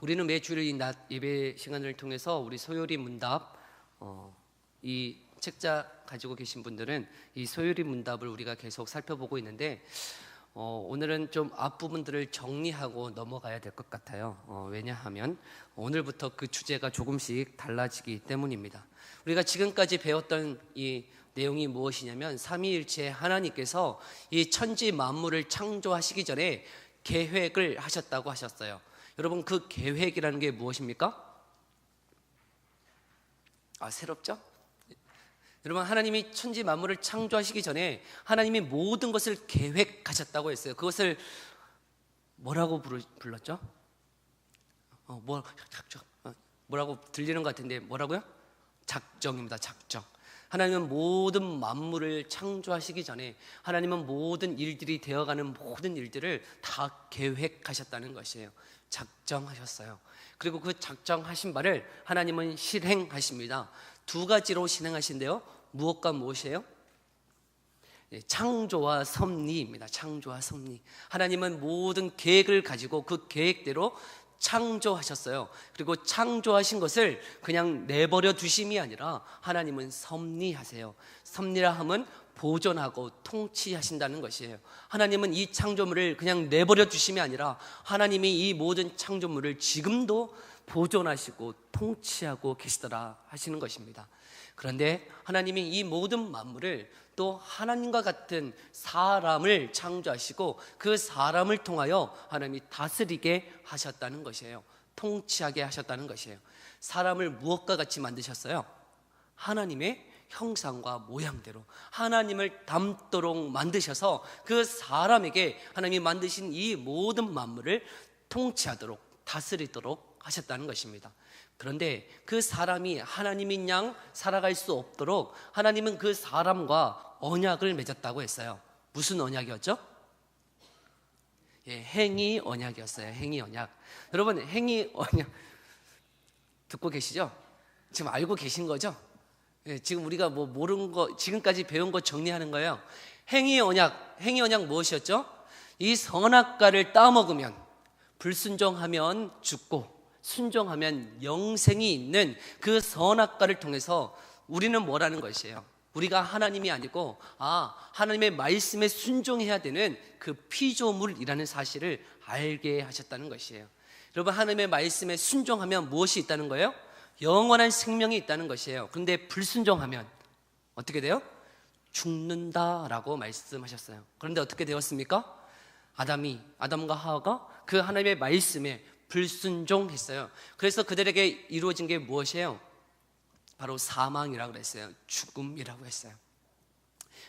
우리는 매주일 이 낮 예배 시간을 통해서 우리 소요리 문답, 이 책자 가지고 계신 분들은 이 소요리 문답을 우리가 계속 살펴보고 있는데, 오늘은 좀 앞부분들을 정리하고 넘어가야 될 것 같아요. 왜냐하면 오늘부터 그 주제가 조금씩 달라지기 때문입니다. 우리가 지금까지 배웠던 이 내용이 무엇이냐면, 삼위일체 하나님께서 이 천지 만물을 창조하시기 전에 계획을 하셨다고 하셨어요. 여러분, 그 계획이라는 게 무엇입니까? 새롭죠? 여러분, 하나님이 천지 만물을 창조하시기 전에 하나님이 모든 것을 계획하셨다고 했어요. 그것을 뭐라고 불렀죠? 뭐라고 들리는 것 같은데 뭐라고요? 작정입니다. 작정. 하나님은 모든 만물을 창조하시기 전에 하나님은 모든 일들이 되어가는 모든 일들을 다 계획하셨다는 것이에요. 작정하셨어요. 그리고 그 작정하신 바를 하나님은 실행하십니다. 두 가지로 실행하신대요. 무엇과 무엇이에요? 창조와 섭리입니다. 창조와 섭리. 하나님은 모든 계획을 가지고 그 계획대로 창조하셨어요. 그리고 창조하신 것을 그냥 내버려 두심이 아니라 하나님은 섭리하세요. 섭리라 함은 보존하고 통치하신다는 것이에요. 하나님은 이 창조물을 그냥 내버려 두심이 아니라 하나님이 이 모든 창조물을 지금도 보존하시고 통치하고 계시더라 하시는 것입니다. 그런데 하나님이 이 모든 만물을 또 하나님과 같은 사람을 창조하시고 그 사람을 통하여 하나님이 다스리게 하셨다는 것이에요. 통치하게 하셨다는 것이에요. 사람을 무엇과 같이 만드셨어요? 하나님의 형상과 모양대로 하나님을 닮도록 만드셔서 그 사람에게 하나님이 만드신 이 모든 만물을 통치하도록 다스리도록 하셨다는 것입니다. 그런데 그 사람이 하나님인 양 살아갈 수 없도록 하나님은 그 사람과 언약을 맺었다고 했어요. 무슨 언약이었죠? 행위 언약이었어요. 행위 언약. 여러분, 행위 언약 듣고 계시죠? 지금 알고 계신 거죠? 지금 우리가 뭐 모르는 거, 지금까지 배운 거 정리하는 거예요. 행위 언약 무엇이었죠? 이 선악과를 따먹으면, 불순종하면 죽고 순종하면 영생이 있는 그 선악과를 통해서 우리는 뭐라는 것이에요? 우리가 하나님이 아니고 하나님의 말씀에 순종해야 되는 그 피조물이라는 사실을 알게 하셨다는 것이에요. 여러분, 하나님의 말씀에 순종하면 무엇이 있다는 거예요? 영원한 생명이 있다는 것이에요. 그런데 불순종하면 어떻게 돼요? 죽는다라고 말씀하셨어요. 그런데 어떻게 되었습니까? 아담과 하와가 그 하나님의 말씀에 불순종했어요. 그래서 그들에게 이루어진 게 무엇이에요? 바로 사망이라고 그랬어요. 죽음이라고 했어요.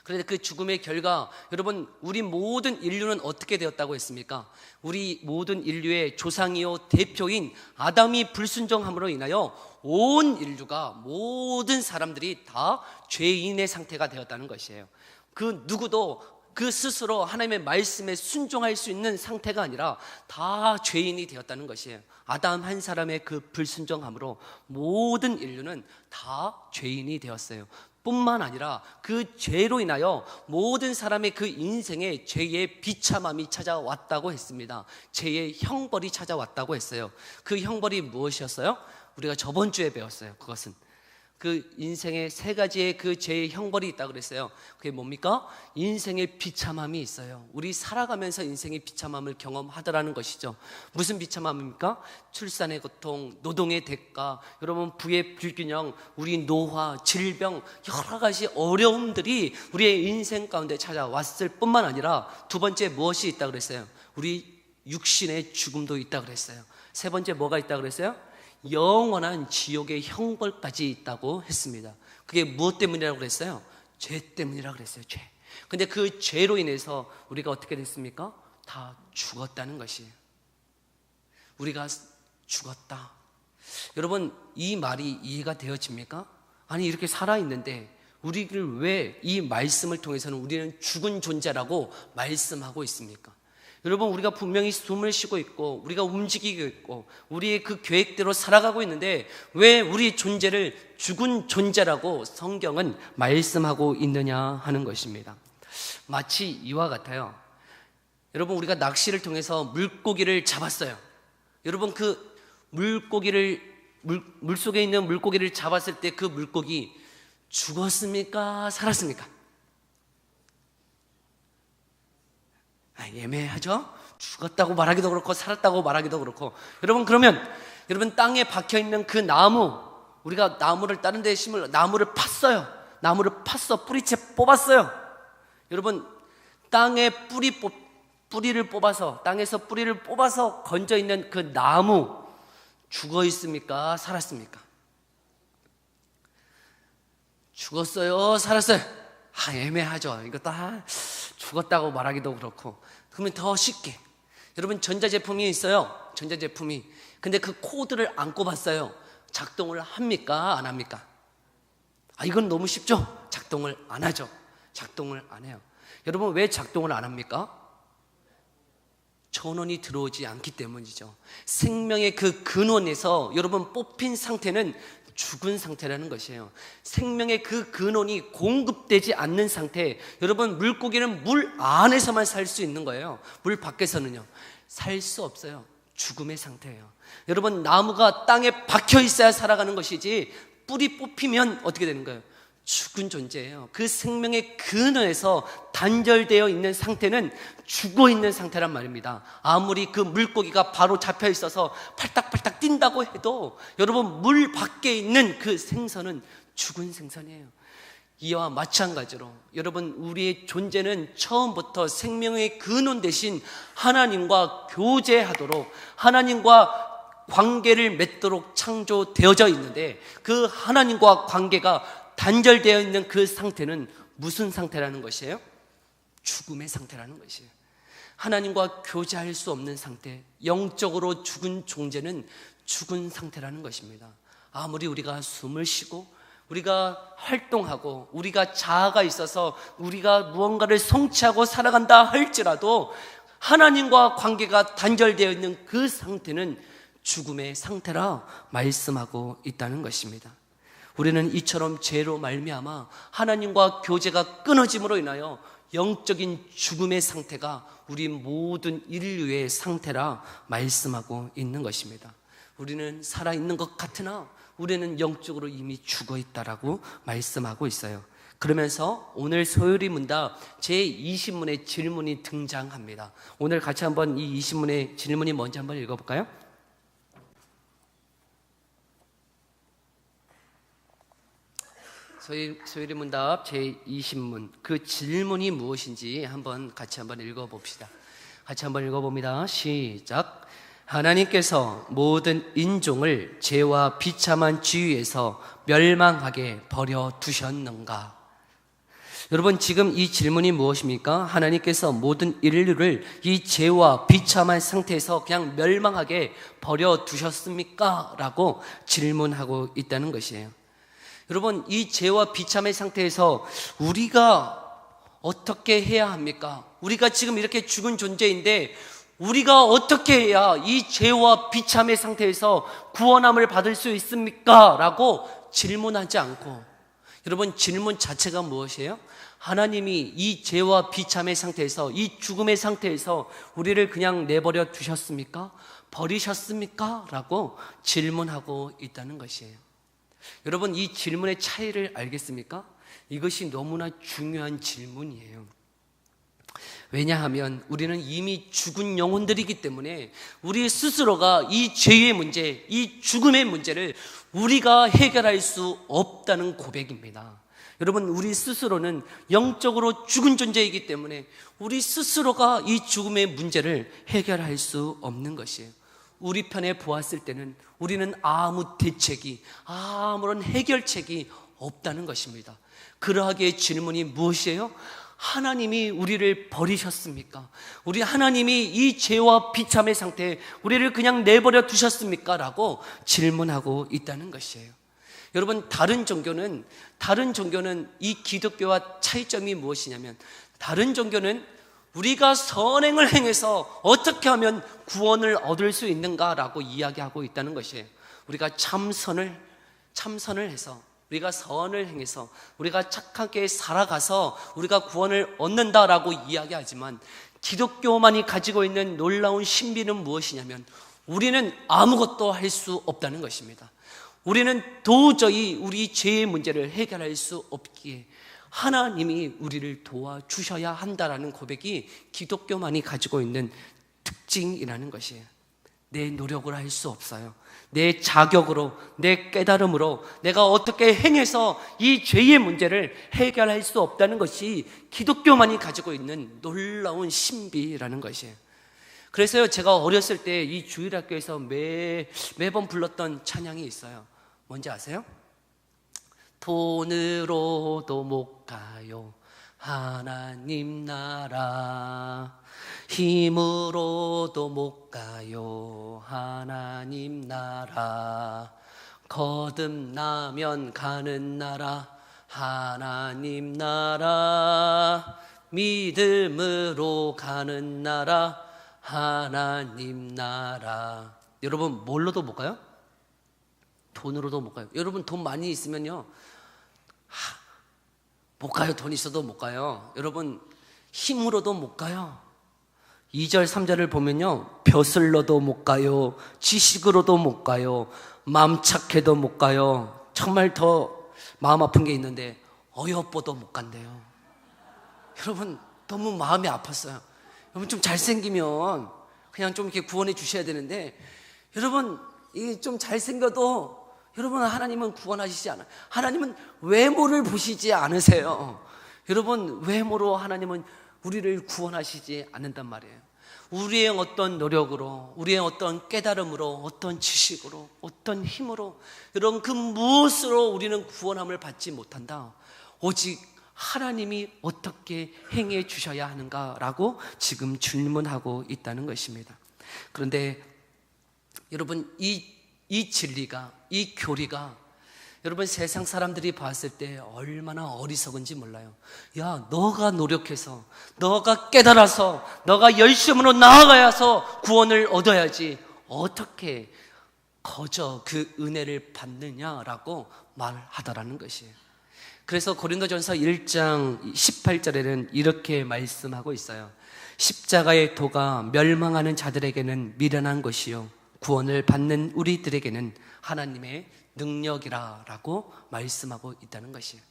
그런데 그 죽음의 결과, 여러분, 우리 모든 인류는 어떻게 되었다고 했습니까? 우리 모든 인류의 조상이요 대표인 아담이 불순종함으로 인하여 온 인류가, 모든 사람들이 다 죄인의 상태가 되었다는 것이에요. 그 누구도 그 스스로 하나님의 말씀에 순종할 수 있는 상태가 아니라 다 죄인이 되었다는 것이에요. 아담 한 사람의 그 불순종함으로 모든 인류는 다 죄인이 되었어요. 뿐만 아니라 그 죄로 인하여 모든 사람의 그 인생에 죄의 비참함이 찾아왔다고 했습니다. 죄의 형벌이 찾아왔다고 했어요. 그 형벌이 무엇이었어요? 우리가 저번 주에 배웠어요. 그것은 그 인생에 세 가지의 그 죄의 형벌이 있다고 그랬어요. 그게 뭡니까? 인생의 비참함이 있어요. 우리 살아가면서 인생의 비참함을 경험하더라는 것이죠. 무슨 비참함입니까? 출산의 고통, 노동의 대가, 여러분 부의 불균형, 우리 노화, 질병, 여러 가지 어려움들이 우리의 인생 가운데 찾아왔을 뿐만 아니라 두 번째 무엇이 있다고 그랬어요? 우리 육신의 죽음도 있다고 그랬어요. 세 번째 뭐가 있다고 그랬어요? 영원한 지옥의 형벌까지 있다고 했습니다. 그게 무엇 때문이라고 그랬어요? 죄 때문이라고 그랬어요. 죄. 근데 그 죄로 인해서 우리가 어떻게 됐습니까? 다 죽었다는 것이에요. 우리가 죽었다. 여러분, 이 말이 이해가 되어집니까? 아니, 이렇게 살아있는데 우리를 왜 이 말씀을 통해서는 우리는 죽은 존재라고 말씀하고 있습니까? 여러분, 우리가 분명히 숨을 쉬고 있고 우리가 움직이고 있고 우리의 그 계획대로 살아가고 있는데 왜 우리 존재를 죽은 존재라고 성경은 말씀하고 있느냐 하는 것입니다. 마치 이와 같아요. 여러분, 우리가 낚시를 통해서 물고기를 잡았어요. 여러분, 그 물속에 있는 물고기를 잡았을 때 그 물고기 죽었습니까? 살았습니까? 애매하죠? 죽었다고 말하기도 그렇고 살았다고 말하기도 그렇고. 그러면 여러분 땅에 박혀있는 그 나무, 우리가 나무를 다른 데에 나무를 팠어요. 나무를 팠어. 뿌리채 뽑았어요. 여러분 땅에 뿌리를 뽑아서, 땅에서 뿌리를 뽑아서 건져있는 그 나무 죽어 있습니까? 살았습니까? 죽었어요? 살았어요? 애매하죠. 이거 다 죽었다고 말하기도 그렇고. 그러면 더 쉽게, 여러분 전자제품이 있어요. 전자제품이. 근데 그 코드를 안 꼽았어요. 작동을 합니까? 안 합니까? 이건 너무 쉽죠? 작동을 안 하죠. 작동을 안 해요. 여러분 왜 작동을 안 합니까? 전원이 들어오지 않기 때문이죠. 생명의 그 근원에서 여러분 뽑힌 상태는 죽은 상태라는 것이에요. 생명의 그 근원이 공급되지 않는 상태. 여러분 물고기는 물 안에서만 살 수 있는 거예요. 물 밖에서는요 살 수 없어요. 죽음의 상태예요. 여러분 나무가 땅에 박혀 있어야 살아가는 것이지, 뿌리 뽑히면 어떻게 되는 거예요? 죽은 존재예요. 그 생명의 근원에서 단절되어 있는 상태는 죽어 있는 상태란 말입니다. 아무리 그 물고기가 바로 잡혀 있어서 팔딱팔딱 뛴다고 해도 여러분 물 밖에 있는 그 생선은 죽은 생선이에요. 이와 마찬가지로 여러분 우리의 존재는 처음부터 생명의 근원 대신 하나님과 교제하도록, 하나님과 관계를 맺도록 창조되어져 있는데, 그 하나님과 관계가 단절되어 있는 그 상태는 무슨 상태라는 것이에요? 죽음의 상태라는 것이에요. 하나님과 교제할 수 없는 상태, 영적으로 죽은 존재는 죽은 상태라는 것입니다. 아무리 우리가 숨을 쉬고 우리가 활동하고 우리가 자아가 있어서 우리가 무언가를 성취하고 살아간다 할지라도 하나님과 관계가 단절되어 있는 그 상태는 죽음의 상태라 말씀하고 있다는 것입니다. 우리는 이처럼 죄로 말미암아 하나님과 교제가 끊어짐으로 인하여 영적인 죽음의 상태가 우리 모든 인류의 상태라 말씀하고 있는 것입니다. 우리는 살아있는 것 같으나 우리는 영적으로 이미 죽어 있다라고 말씀하고 있어요. 그러면서 오늘 소요리 문답 제20문의 질문이 등장합니다. 오늘 같이 한번 이 20문의 질문이 뭔지 한번 읽어볼까요? 소요리 문답 제20문, 그 질문이 무엇인지 같이 한번 읽어봅시다. 같이 한번 읽어봅니다. 시작. 하나님께서 모든 인종을 죄와 비참한 지위에서 멸망하게 버려두셨는가? 여러분 지금 이 질문이 무엇입니까? 하나님께서 모든 인류를 이 죄와 비참한 상태에서 그냥 멸망하게 버려두셨습니까? 라고 질문하고 있다는 것이에요. 여러분 이 죄와 비참의 상태에서 우리가 어떻게 해야 합니까? 우리가 지금 이렇게 죽은 존재인데 우리가 어떻게 해야 이 죄와 비참의 상태에서 구원함을 받을 수 있습니까? 라고 질문하지 않고, 여러분 질문 자체가 무엇이에요? 하나님이 이 죄와 비참의 상태에서, 이 죽음의 상태에서 우리를 그냥 내버려 두셨습니까? 버리셨습니까? 라고 질문하고 있다는 것이에요. 여러분 이 질문의 차이를 알겠습니까? 이것이 너무나 중요한 질문이에요. 왜냐하면 우리는 이미 죽은 영혼들이기 때문에 우리 스스로가 이 죄의 문제, 이 죽음의 문제를 우리가 해결할 수 없다는 고백입니다. 여러분 우리 스스로는 영적으로 죽은 존재이기 때문에 우리 스스로가 이 죽음의 문제를 해결할 수 없는 것이에요. 우리 편에 보았을 때는 우리는 아무 대책이, 아무런 해결책이 없다는 것입니다. 그러하기에 질문이 무엇이에요? 하나님이 우리를 버리셨습니까? 우리 하나님이 이 죄와 비참의 상태에 우리를 그냥 내버려 두셨습니까? 라고 질문하고 있다는 것이에요. 여러분 다른 종교는 이 기독교와 차이점이 무엇이냐면, 다른 종교는 우리가 선행을 행해서 어떻게 하면 구원을 얻을 수 있는가라고 이야기하고 있다는 것이에요. 우리가 참선을 해서, 우리가 선을 행해서, 우리가 착하게 살아가서 우리가 구원을 얻는다라고 이야기하지만, 기독교만이 가지고 있는 놀라운 신비는 무엇이냐면 우리는 아무것도 할 수 없다는 것입니다. 우리는 도저히 우리 죄의 문제를 해결할 수 없기에 하나님이 우리를 도와주셔야 한다라는 고백이 기독교만이 가지고 있는 특징이라는 것이에요. 내 노력으로 할 수 없어요. 내 자격으로, 내 깨달음으로 내가 어떻게 행해서 이 죄의 문제를 해결할 수 없다는 것이 기독교만이 가지고 있는 놀라운 신비라는 것이에요. 그래서요, 제가 어렸을 때 이 주일학교에서 매번 불렀던 찬양이 있어요. 뭔지 아세요? 돈으로도 못 가요 하나님 나라, 힘으로도 못 가요 하나님 나라, 거듭나면 가는 나라 하나님 나라, 믿음으로 가는 나라 하나님 나라. 여러분, 뭘로도 못 가요? 돈으로도 못 가요. 여러분, 돈 많이 있으면요 못 가요. 돈 있어도 못 가요. 여러분, 힘으로도 못 가요. 2절 3절을 보면요, 벼슬로도 못 가요, 지식으로도 못 가요, 마음 착해도 못 가요. 정말 더 마음 아픈 게 있는데 어여뻐도 못 간대요. 여러분, 너무 마음이 아팠어요. 여러분, 좀 잘생기면 그냥 좀 이렇게 구원해 주셔야 되는데, 여러분, 이게 좀 잘생겨도 여러분, 하나님은 구원하시지 않아요. 하나님은 외모를 보시지 않으세요. 여러분, 외모로 하나님은 우리를 구원하시지 않는단 말이에요. 우리의 어떤 노력으로, 우리의 어떤 깨달음으로, 어떤 지식으로, 어떤 힘으로, 이런 그 무엇으로 우리는 구원함을 받지 못한다. 오직 하나님이 어떻게 행해 주셔야 하는가라고 지금 질문하고 있다는 것입니다. 그런데 여러분, 이 진리가, 이 교리가 여러분 세상 사람들이 봤을 때 얼마나 어리석은지 몰라요. 야, 너가 노력해서, 너가 깨달아서, 너가 열심으로 나아가야서 구원을 얻어야지 어떻게 거저 그 은혜를 받느냐라고 말하더라는 것이에요. 그래서 고린도전서 1장 18절에는 이렇게 말씀하고 있어요. 십자가의 도가 멸망하는 자들에게는 미련한 것이요 구원을 받는 우리들에게는 하나님의 능력이라 라고 말씀하고 있다는 것이에요.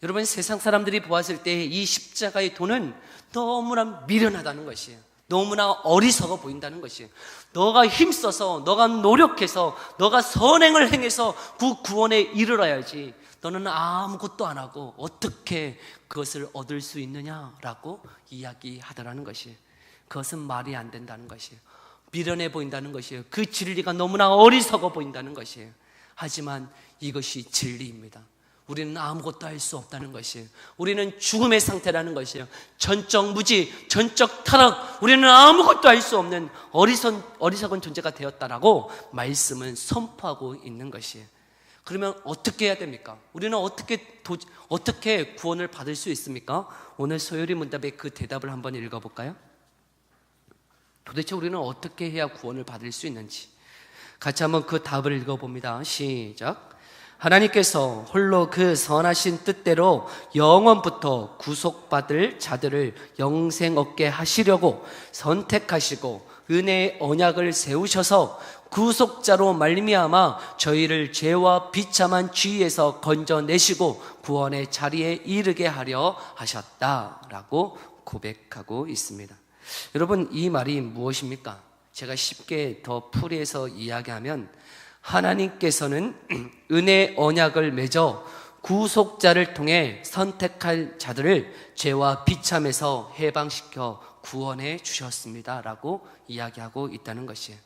여러분, 세상 사람들이 보았을 때 이 십자가의 도는 너무나 미련하다는 것이에요. 너무나 어리석어 보인다는 것이에요. 너가 힘써서, 너가 노력해서, 너가 선행을 행해서 그 구원에 이르러야지 너는 아무것도 안 하고 어떻게 그것을 얻을 수 있느냐라고 이야기하더라는 것이에요. 그것은 말이 안 된다는 것이에요. 미련해 보인다는 것이에요. 그 진리가 너무나 어리석어 보인다는 것이에요. 하지만 이것이 진리입니다. 우리는 아무것도 할 수 없다는 것이에요. 우리는 죽음의 상태라는 것이에요. 전적 무지, 전적 타락, 우리는 아무것도 할 수 없는 어리석은 존재가 되었다라고 말씀은 선포하고 있는 것이에요. 그러면 어떻게 해야 됩니까? 우리는 어떻게 구원을 받을 수 있습니까? 오늘 소요리 문답의 그 대답을 한번 읽어볼까요? 도대체 우리는 어떻게 해야 구원을 받을 수 있는지 같이 한번 그 답을 읽어봅니다. 시작. 하나님께서 홀로 그 선하신 뜻대로 영원부터 구속받을 자들을 영생 얻게 하시려고 선택하시고 은혜의 언약을 세우셔서 구속자로 말미암아 저희를 죄와 비참한 죄에서 건져내시고 구원의 자리에 이르게 하려 하셨다라고 고백하고 있습니다. 여러분, 이 말이 무엇입니까? 제가 쉽게 더 풀이해서 이야기하면 하나님께서는 은혜 언약을 맺어 구속자를 통해 선택할 자들을 죄와 비참에서 해방시켜 구원해 주셨습니다 라고 이야기하고 있다는 것이에요.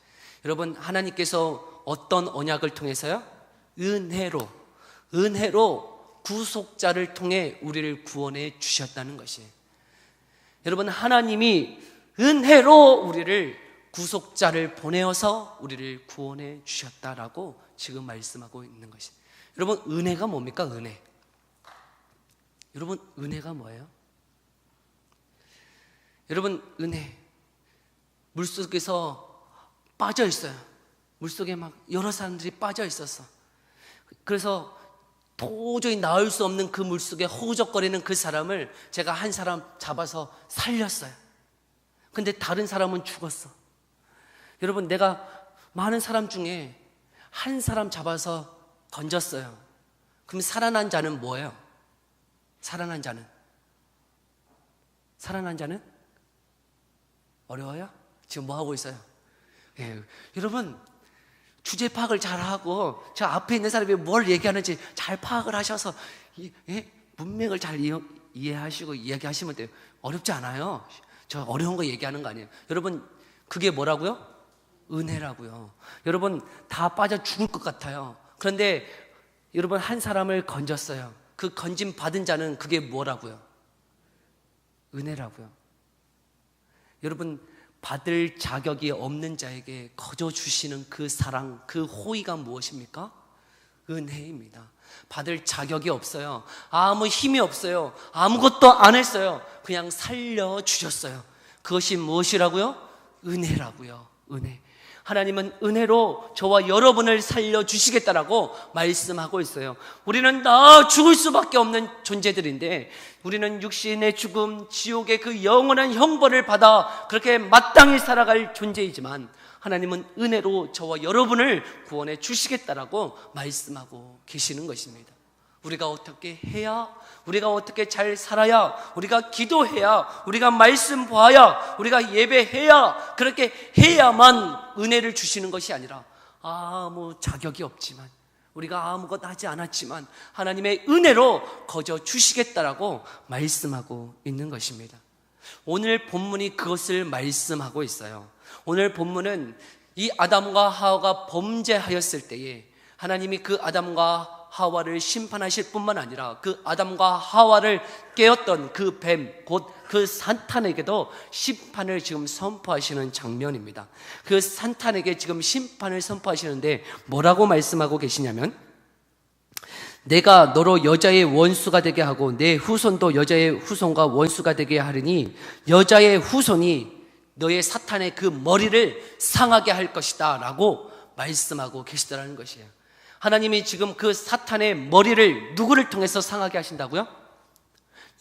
여러분, 하나님께서 어떤 언약을 통해서요? 은혜로 구속자를 통해 우리를 구원해 주셨다는 것이에요. 여러분, 하나님이 은혜로 우리를 구속자를 보내어서 우리를 구원해 주셨다라고 지금 말씀하고 있는 것이에요. 여러분, 은혜가 뭡니까? 은혜. 여러분, 은혜가 뭐예요? 여러분, 은혜. 물속에서 빠져 있어요. 물속에 막 여러 사람들이 빠져 있었어. 그래서 도저히 나올 수 없는 그 물속에 허우적거리는 그 사람을 제가 한 사람 잡아서 살렸어요. 근데 다른 사람은 죽었어. 여러분, 내가 많은 사람 중에 한 사람 잡아서 건졌어요. 그럼 살아난 자는 뭐예요? 살아난 자는 어려워요? 지금 뭐 하고 있어요? 예, 여러분 주제 파악을 잘하고 저 앞에 있는 사람이 뭘 얘기하는지 잘 파악을 하셔서 문맥을 잘 이해하시고 이야기하시면 돼요. 어렵지 않아요. 저 어려운 거 얘기하는 거 아니에요. 여러분 그게 뭐라고요? 은혜라고요. 여러분 다 빠져 죽을 것 같아요. 그런데 여러분 한 사람을 건졌어요. 그 건짐 받은 자는 그게 뭐라고요? 은혜라고요. 여러분 받을 자격이 없는 자에게 거저 주시는 그 사랑, 그 호의가 무엇입니까? 은혜입니다. 받을 자격이 없어요. 아무 힘이 없어요. 아무것도 안 했어요. 그냥 살려주셨어요. 그것이 무엇이라고요? 은혜라고요. 은혜. 하나님은 은혜로 저와 여러분을 살려주시겠다라고 말씀하고 있어요. 우리는 다 죽을 수밖에 없는 존재들인데 우리는 육신의 죽음, 지옥의 그 영원한 형벌을 받아 그렇게 마땅히 살아갈 존재이지만 하나님은 은혜로 저와 여러분을 구원해 주시겠다라고 말씀하고 계시는 것입니다. 우리가 어떻게 해야, 우리가 어떻게 잘 살아야, 우리가 기도해야, 우리가 말씀 봐야, 우리가 예배해야, 그렇게 해야만 은혜를 주시는 것이 아니라 아무 자격이 없지만 우리가 아무것도 하지 않았지만 하나님의 은혜로 거저 주시겠다라고 말씀하고 있는 것입니다. 오늘 본문이 그것을 말씀하고 있어요. 오늘 본문은 이 아담과 하와가 범죄하였을 때에 하나님이 그 아담과 하와를 심판하실 뿐만 아니라 그 아담과 하와를 깨웠던 그 뱀, 곧 그 사탄에게도 심판을 지금 선포하시는 장면입니다. 그 사탄에게 지금 심판을 선포하시는데 뭐라고 말씀하고 계시냐면 내가 너로 여자의 원수가 되게 하고 내 후손도 여자의 후손과 원수가 되게 하리니 여자의 후손이 너의 사탄의 그 머리를 상하게 할 것이다 라고 말씀하고 계시다는 것이에요. 하나님이 지금 그 사탄의 머리를 누구를 통해서 상하게 하신다고요?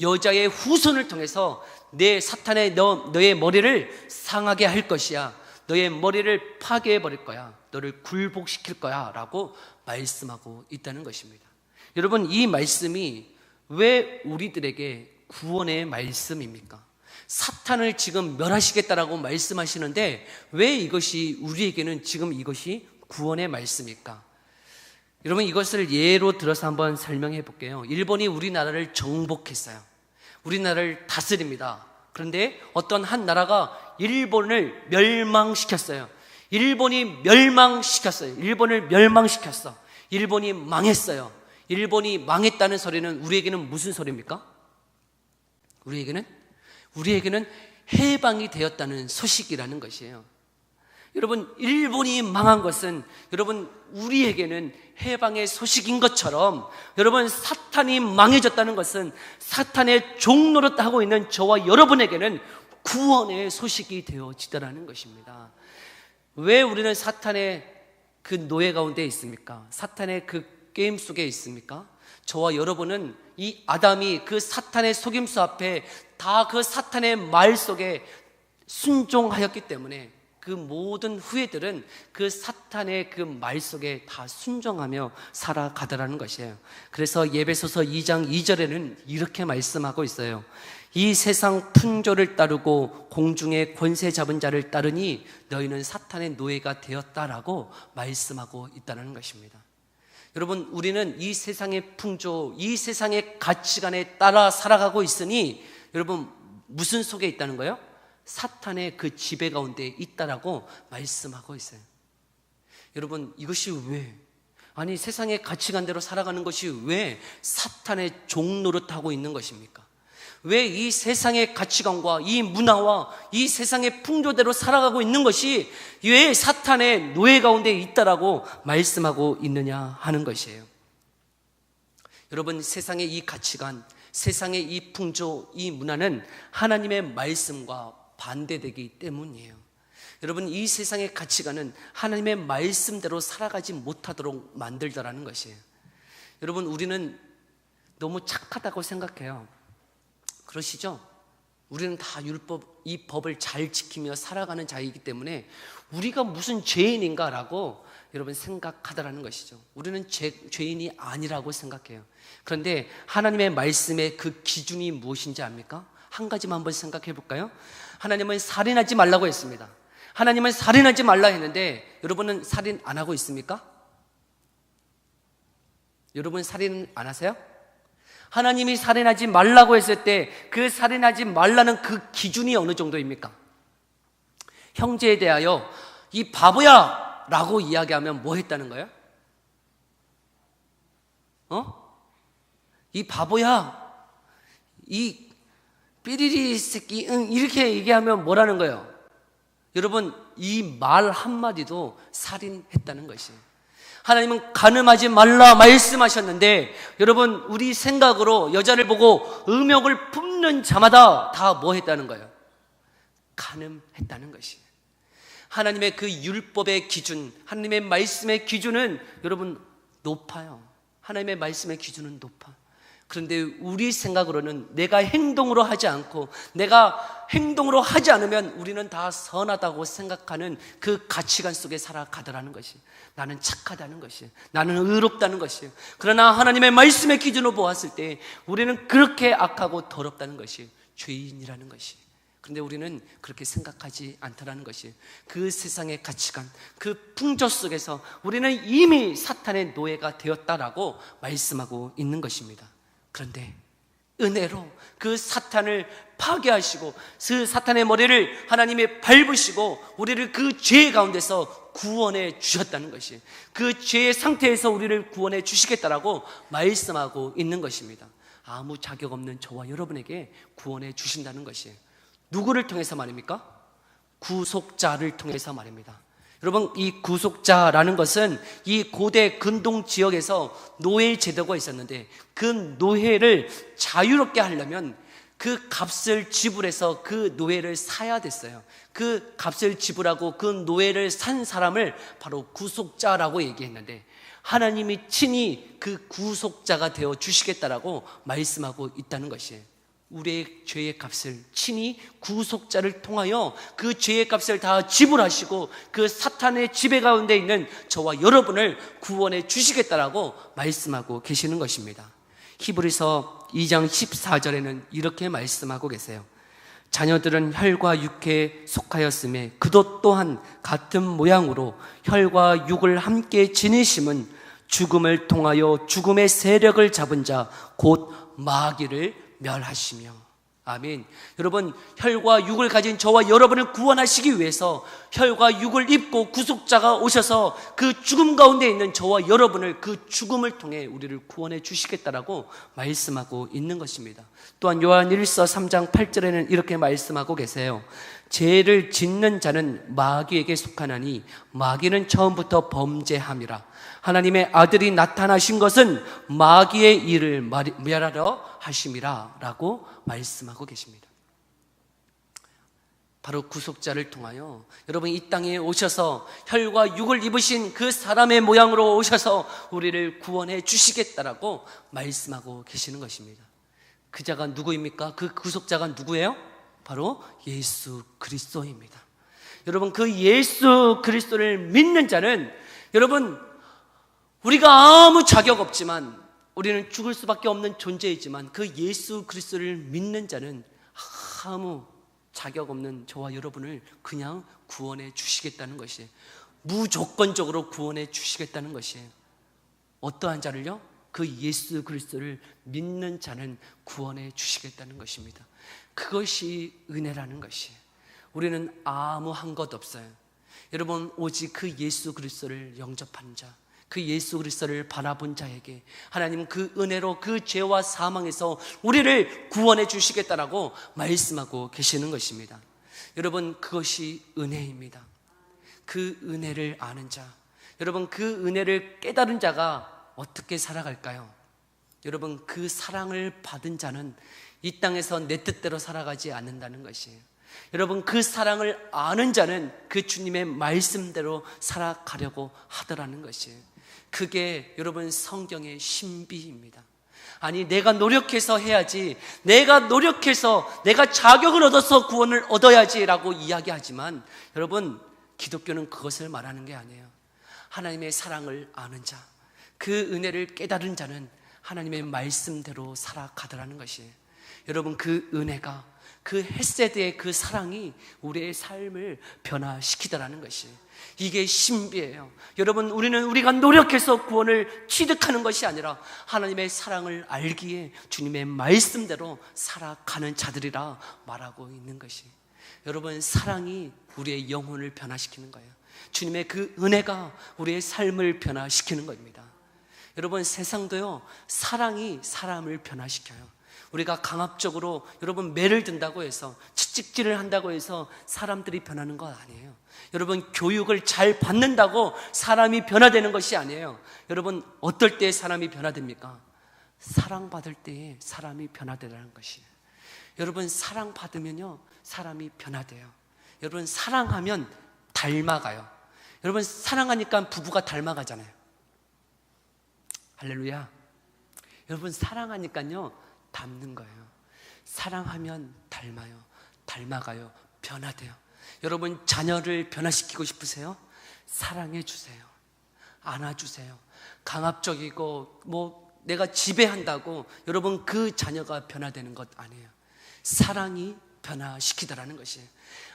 여자의 후손을 통해서 내 사탄의 너의 머리를 상하게 할 것이야. 너의 머리를 파괴해 버릴 거야. 너를 굴복시킬 거야 라고 말씀하고 있다는 것입니다. 여러분 이 말씀이 왜 우리들에게 구원의 말씀입니까? 사탄을 지금 멸하시겠다라고 말씀하시는데 왜 이것이 우리에게는 지금 이것이 구원의 말씀일까? 여러분 이것을 예로 들어서 한번 설명해 볼게요. 일본이 우리나라를 정복했어요. 우리나라를 다스립니다. 그런데 어떤 한 나라가 일본을 멸망시켰어요. 일본이 멸망시켰어요. 일본을 멸망시켰어. 일본이 망했어요. 일본이 망했다는 소리는 우리에게는 무슨 소리입니까? 우리에게는 해방이 되었다는 소식이라는 것이에요. 여러분 일본이 망한 것은 여러분 우리에게는 해방의 소식인 것처럼 여러분 사탄이 망해졌다는 것은 사탄의 종노릇 하고 있는 저와 여러분에게는 구원의 소식이 되어지더라는 것입니다. 왜 우리는 사탄의 그 노예 가운데 있습니까? 사탄의 그 게임 속에 있습니까? 저와 여러분은 이 아담이 그 사탄의 속임수 앞에 다 그 사탄의 말 속에 순종하였기 때문에 그 모든 후예들은 그 사탄의 그 말 속에 다 순종하며 살아가더라는 것이에요. 그래서 예배소서 2장 2절에는 이렇게 말씀하고 있어요. 이 세상 풍조를 따르고 공중의 권세 잡은 자를 따르니 너희는 사탄의 노예가 되었다라고 말씀하고 있다는 것입니다. 여러분 우리는 이 세상의 풍조, 이 세상의 가치관에 따라 살아가고 있으니 여러분 무슨 속에 있다는 거예요? 사탄의 그 지배 가운데 있다라고 말씀하고 있어요. 여러분 이것이 왜? 아니 세상의 가치관대로 살아가는 것이 왜 사탄의 종노릇하고 있는 것입니까? 왜 이 세상의 가치관과 이 문화와 이 세상의 풍조대로 살아가고 있는 것이 왜 사탄의 노예 가운데 있다라고 말씀하고 있느냐 하는 것이에요. 여러분 세상의 이 가치관, 세상의 이 풍조, 이 문화는 하나님의 말씀과 반대되기 때문이에요. 여러분 이 세상의 가치관은 하나님의 말씀대로 살아가지 못하도록 만들더라는 것이에요. 여러분 우리는 너무 착하다고 생각해요. 그러시죠? 우리는 다 율법, 이 법을 잘 지키며 살아가는 자이기 때문에 우리가 무슨 죄인인가라고 여러분 생각하더라는 것이죠. 우리는 죄인이 아니라고 생각해요. 그런데 하나님의 말씀의 그 기준이 무엇인지 압니까? 한 가지만 한번 생각해 볼까요? 하나님은 살인하지 말라고 했습니다. 하나님은 살인하지 말라 했는데 여러분은 살인 안 하고 있습니까? 여러분 살인 안 하세요? 하나님이 살인하지 말라고 했을 때 그 살인하지 말라는 그 기준이 어느 정도입니까? 형제에 대하여 이 바보야 라고 이야기하면 뭐 했다는 거예요? 이 바보야, 이 삐리리 새끼, 이렇게 얘기하면 뭐라는 거예요? 여러분, 이 말 한마디도 살인했다는 것이에요. 하나님은 간음하지 말라 말씀하셨는데 여러분, 우리 생각으로 여자를 보고 음욕을 품는 자마다 다 뭐 했다는 거예요? 간음했다는 것이에요. 하나님의 그 율법의 기준, 하나님의 말씀의 기준은 여러분 높아요. 하나님의 말씀의 기준은 높아. 그런데 우리 생각으로는 내가 행동으로 하지 않고 내가 행동으로 하지 않으면 우리는 다 선하다고 생각하는 그 가치관 속에 살아가더라는 것이, 나는 착하다는 것이, 나는 의롭다는 것이. 그러나 하나님의 말씀의 기준으로 보았을 때 우리는 그렇게 악하고 더럽다는 것이 죄인이라는 것이. 그런데 우리는 그렇게 생각하지 않더라는 것이, 그 세상의 가치관, 그 풍조 속에서 우리는 이미 사탄의 노예가 되었다라고 말씀하고 있는 것입니다. 그런데 은혜로 그 사탄을 파괴하시고 그 사탄의 머리를 하나님이 밟으시고 우리를 그 죄 가운데서 구원해 주셨다는 것이, 그 죄의 상태에서 우리를 구원해 주시겠다라고 말씀하고 있는 것입니다. 아무 자격 없는 저와 여러분에게 구원해 주신다는 것이에요. 누구를 통해서 말입니까? 구속자를 통해서 말입니다. 여러분, 이 구속자라는 것은 이 고대 근동 지역에서 노예 제도가 있었는데 그 노예를 자유롭게 하려면 그 값을 지불해서 그 노예를 사야 됐어요. 그 값을 지불하고 그 노예를 산 사람을 바로 구속자라고 얘기했는데 하나님이 친히 그 구속자가 되어 주시겠다라고 말씀하고 있다는 것이에요. 우리의 죄의 값을 친히 구속자를 통하여 그 죄의 값을 다 지불하시고 그 사탄의 지배 가운데 있는 저와 여러분을 구원해 주시겠다라고 말씀하고 계시는 것입니다. 히브리서 2장 14절에는 이렇게 말씀하고 계세요. 자녀들은 혈과 육에 속하였음에 그도 또한 같은 모양으로 혈과 육을 함께 지니심은 죽음을 통하여 죽음의 세력을 잡은 자 곧 마귀를 멸하시며. 아멘. 여러분, 혈과 육을 가진 저와 여러분을 구원하시기 위해서 혈과 육을 입고 구속자가 오셔서 그 죽음 가운데 있는 저와 여러분을 그 죽음을 통해 우리를 구원해 주시겠다라고 말씀하고 있는 것입니다. 또한 요한 1서 3장 8절에는 이렇게 말씀하고 계세요. 죄를 짓는 자는 마귀에게 속하나니 마귀는 처음부터 범죄함이라. 하나님의 아들이 나타나신 것은 마귀의 일을 멸하러 하심이라 라고 말씀하고 계십니다. 바로 구속자를 통하여 여러분 이 땅에 오셔서 혈과 육을 입으신 그 사람의 모양으로 오셔서 우리를 구원해 주시겠다라고 말씀하고 계시는 것입니다. 그 자가 누구입니까? 그 구속자가 누구예요? 바로 예수 그리스도입니다. 여러분, 그 예수 그리스도를 믿는 자는 여러분, 우리가 아무 자격 없지만 우리는 죽을 수밖에 없는 존재이지만 그 예수 그리스도를 믿는 자는 아무 자격 없는 저와 여러분을 그냥 구원해 주시겠다는 것이에요. 무조건적으로 구원해 주시겠다는 것이에요. 어떠한 자를요? 그 예수 그리스도를 믿는 자는 구원해 주시겠다는 것입니다. 그것이 은혜라는 것이에요. 우리는 아무 한 것 없어요. 여러분, 오직 그 예수 그리스도를 영접하는 자, 그 예수 그리스도를 바라본 자에게 하나님은 그 은혜로 그 죄와 사망에서 우리를 구원해 주시겠다라고 말씀하고 계시는 것입니다. 여러분, 그것이 은혜입니다. 그 은혜를 아는 자, 여러분, 그 은혜를 깨달은 자가 어떻게 살아갈까요? 여러분, 그 사랑을 받은 자는 이 땅에서 내 뜻대로 살아가지 않는다는 것이에요. 여러분, 그 사랑을 아는 자는 그 주님의 말씀대로 살아가려고 하더라는 것이에요. 그게 여러분 성경의 신비입니다. 아니, 내가 노력해서 해야지, 내가 노력해서 내가 자격을 얻어서 구원을 얻어야지라고 이야기하지만, 여러분, 기독교는 그것을 말하는 게 아니에요. 하나님의 사랑을 아는 자, 그 은혜를 깨달은 자는 하나님의 말씀대로 살아가더라는 것이에요. 여러분, 그 은혜가, 그 헤세드의 그 사랑이 우리의 삶을 변화시키더라는 것이에요. 이게 신비예요. 여러분, 우리가 노력해서 구원을 취득하는 것이 아니라 하나님의 사랑을 알기에 주님의 말씀대로 살아가는 자들이라 말하고 있는 것이, 여러분, 사랑이 우리의 영혼을 변화시키는 거예요. 주님의 그 은혜가 우리의 삶을 변화시키는 겁니다. 여러분, 세상도요, 사랑이 사람을 변화시켜요. 우리가 강압적으로, 여러분, 매를 든다고 해서, 채찍질을 한다고 해서 사람들이 변하는 건 아니에요. 여러분, 교육을 잘 받는다고 사람이 변화되는 것이 아니에요. 여러분, 어떨 때 사람이 변화됩니까? 사랑받을 때에 사람이 변화되라는 것이에요. 여러분, 사랑받으면요, 사람이 변화돼요. 여러분, 사랑하면 닮아가요. 여러분, 사랑하니까 부부가 닮아가잖아요. 할렐루야. 여러분, 사랑하니까요, 닮는 거예요. 사랑하면 닮아요. 닮아가요. 변화돼요. 여러분, 자녀를 변화시키고 싶으세요? 사랑해 주세요. 안아주세요. 강압적이고 내가 지배한다고 여러분 그 자녀가 변화되는 것 아니에요. 사랑이 변화시키더라는 것이에요.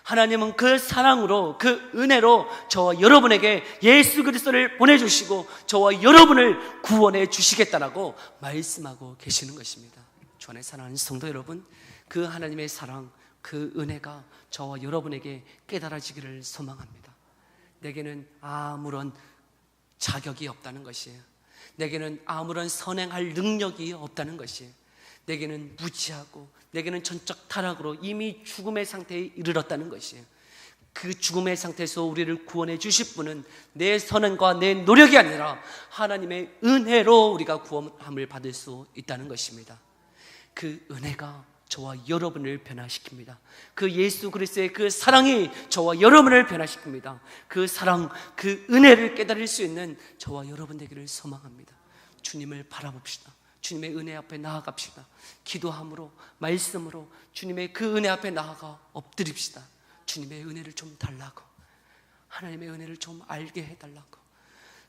하나님은 그 사랑으로, 그 은혜로 저와 여러분에게 예수 그리스도를 보내주시고 저와 여러분을 구원해 주시겠다라고 말씀하고 계시는 것입니다. 주 안에 사랑하는 성도 여러분, 그 하나님의 사랑, 그 은혜가 저와 여러분에게 깨달아지기를 소망합니다. 내게는 아무런 자격이 없다는 것이에요. 내게는 아무런 선행할 능력이 없다는 것이에요. 내게는 무지하고, 내게는 전적 타락으로 이미 죽음의 상태에 이르렀다는 것이에요. 그 죽음의 상태에서 우리를 구원해 주실 분은 내 선행과 내 노력이 아니라 하나님의 은혜로 우리가 구원함을 받을 수 있다는 것입니다. 그 은혜가 저와 여러분을 변화시킵니다. 그 예수 그리스도의 그 사랑이 저와 여러분을 변화시킵니다. 그 사랑, 그 은혜를 깨달을 수 있는 저와 여러분 되기를 소망합니다. 주님을 바라봅시다. 주님의 은혜 앞에 나아갑시다. 기도함으로, 말씀으로 주님의 그 은혜 앞에 나아가 엎드립시다. 주님의 은혜를 좀 달라고, 하나님의 은혜를 좀 알게 해달라고.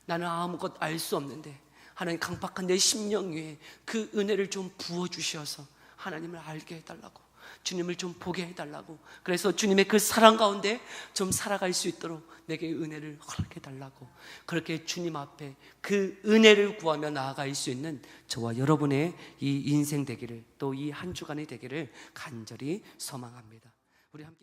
나는 아무것 알 수 없는데 하나님, 강팍한 내 심령 위에 그 은혜를 좀 부어주셔서 하나님을 알게 해달라고, 주님을 좀 보게 해달라고, 그래서 주님의 그 사랑 가운데 좀 살아갈 수 있도록 내게 은혜를 허락해달라고, 그렇게 주님 앞에 그 은혜를 구하며 나아갈 수 있는 저와 여러분의 이 인생 되기를, 또 이 한 주간의 되기를 간절히 소망합니다. 우리 함께